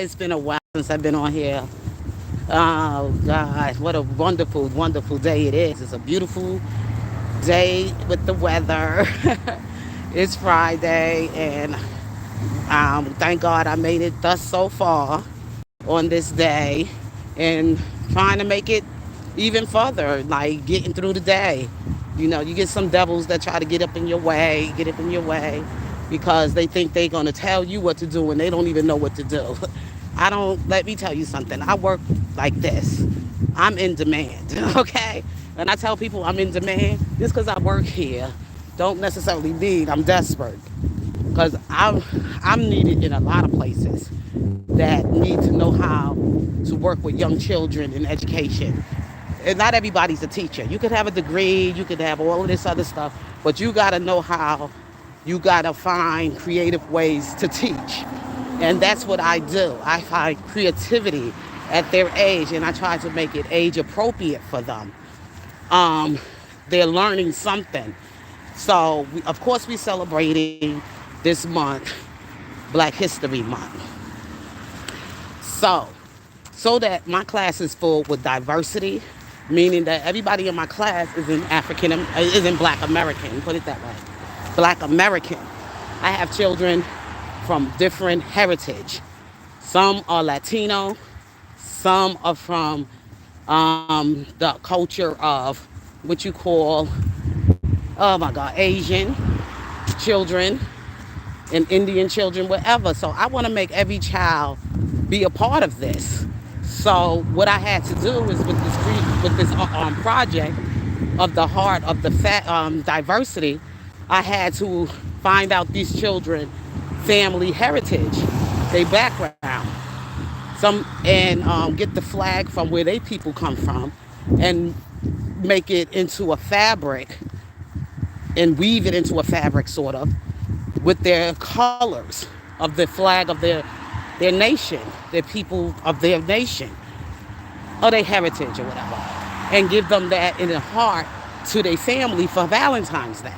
It's been a while since I've been on here. Oh God, what a wonderful, wonderful day it is. It's a beautiful day with the weather. It's Friday, and thank God I made it thus so far on this day, and trying to make it even further, like getting through the day. You get some devils that try to get up in your way, because they think they're gonna tell you what to do and they don't even know what to do. I don't. Let me tell you something. I work like this. I'm in demand, okay? And I tell people I'm in demand just because I work here. Don't necessarily mean I'm desperate, because I'm needed in a lot of places that need to know how to work with young children in education. And not everybody's a teacher. You could have a degree, you could have all of this other stuff, but you got to know how. You got to find creative ways to teach. And that's what I do. I find creativity at their age, and I try to make it age appropriate for them. um, they're learning something. So, of course, we're celebrating this month, Black History Month. So, so that my class is full with diversity, meaning that everybody in my class is in isn't Black American. Put it that way, Black American. I have children from different heritage. Some are Latino. Some are from the culture of what you call, oh my God, Asian children and Indian children, whatever. So I want to make every child be a part of this. So what I had to do is with this project of the heart of the diversity, I had to find out these children family heritage, their background, and get the flag from where they people come from, and make it into a fabric, and weave it into a fabric, sort of, with their colors of the flag of their nation, their people of their nation, or their heritage or whatever, and give them that in the heart to their family for Valentine's Day.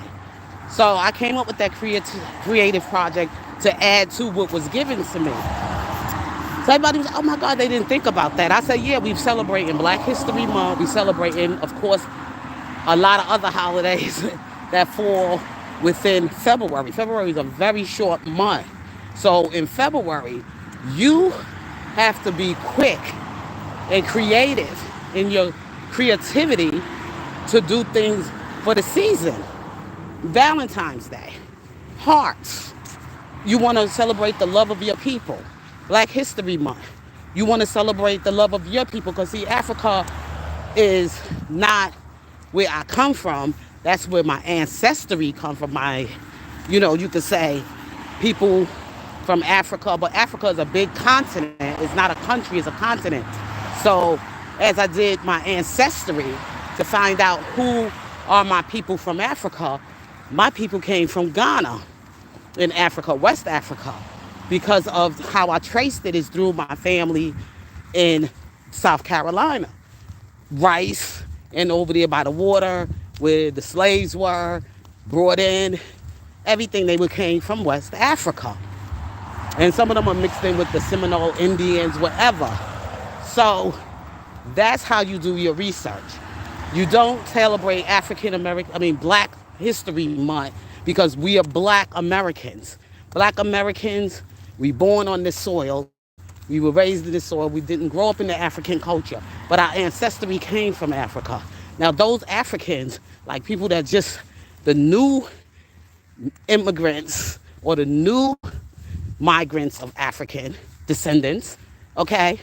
So I came up with that creative project to add to what was given to me. So everybody was, oh my God, they didn't think about that. I said, yeah, we're celebrating Black History Month. We're celebrating, of course, a lot of other holidays that fall within February. February is a very short month. So in February, you have to be quick and creative in your creativity to do things for the season. Valentine's Day, hearts. You want to celebrate the love of your people. Black History Month. You want to celebrate the love of your people, because see, Africa is not where I come from. That's where my ancestry come from. You could say people from Africa, but Africa is a big continent. It's not a country, it's a continent. So as I did my ancestry to find out who are my people from Africa, my people came from Ghana in Africa, West Africa. Because of how I traced it is through my family in South Carolina. Rice, and over there by the water where the slaves were brought in, everything they came from West Africa. And some of them are mixed in with the Seminole Indians, whatever. So that's how you do your research. You don't celebrate Black History Month because we are Black Americans. Black Americans, we born on this soil. We were raised in this soil. We didn't grow up in the African culture, but our ancestry came from Africa. Now, those Africans, like people that just the new immigrants or the new migrants of African descendants, okay,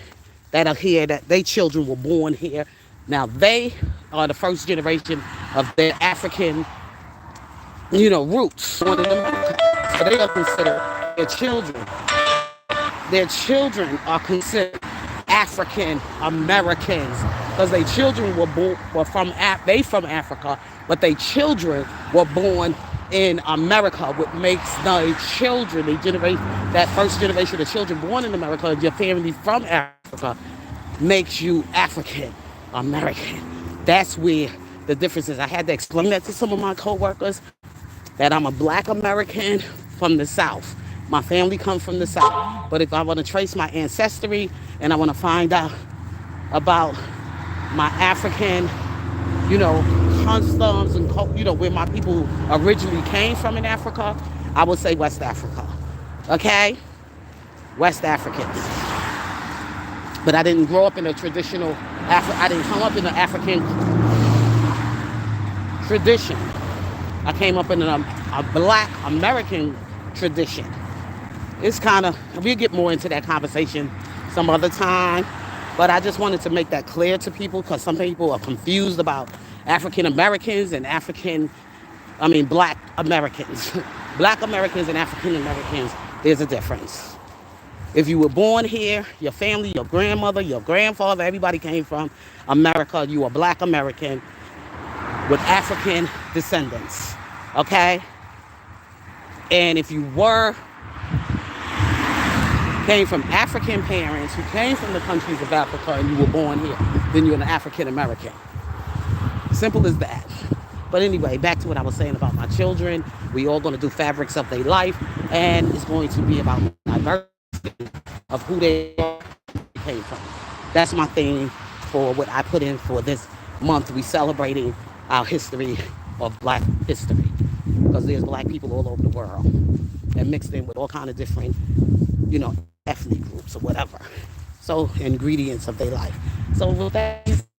that are here, that their children were born here. Now, they are the first generation of their African, roots. Born in America. So they are considered their children. Their children are considered African Americans because their children were from Africa, but their children were born in America, what makes their children, that first generation of children born in America, and your family from Africa, makes you African American. That's where the difference is. I had to explain that to some of my coworkers, that I'm a Black American from the South. My family comes from the South. But if I want to trace my ancestry and I want to find out about my African, you know, customs and, where my people originally came from in Africa, I would say West Africa. Okay? West Africans. But I didn't grow up in a traditional, I didn't come up in an African tradition. I came up in a black American tradition. It's kind of, we'll get more into that conversation some other time. But I just wanted to make that clear to people because some people are confused about African Americans and black Americans. Black Americans and African Americans, there's a difference. If you were born here, your family, your grandmother, your grandfather, everybody came from America. You are black American with African descendants. Okay? And if you came from African parents who came from the countries of Africa and you were born here, then you're an African American. Simple as that. But anyway, back to what I was saying about my children. We all going to do fabrics of their life, and it's going to be about diversity of who they came from. That's my thing for what I put in for this month. We celebrating our history of black history because there's black people all over the world and mixed in with all kind of different, ethnic groups or whatever. So ingredients of their life. So with that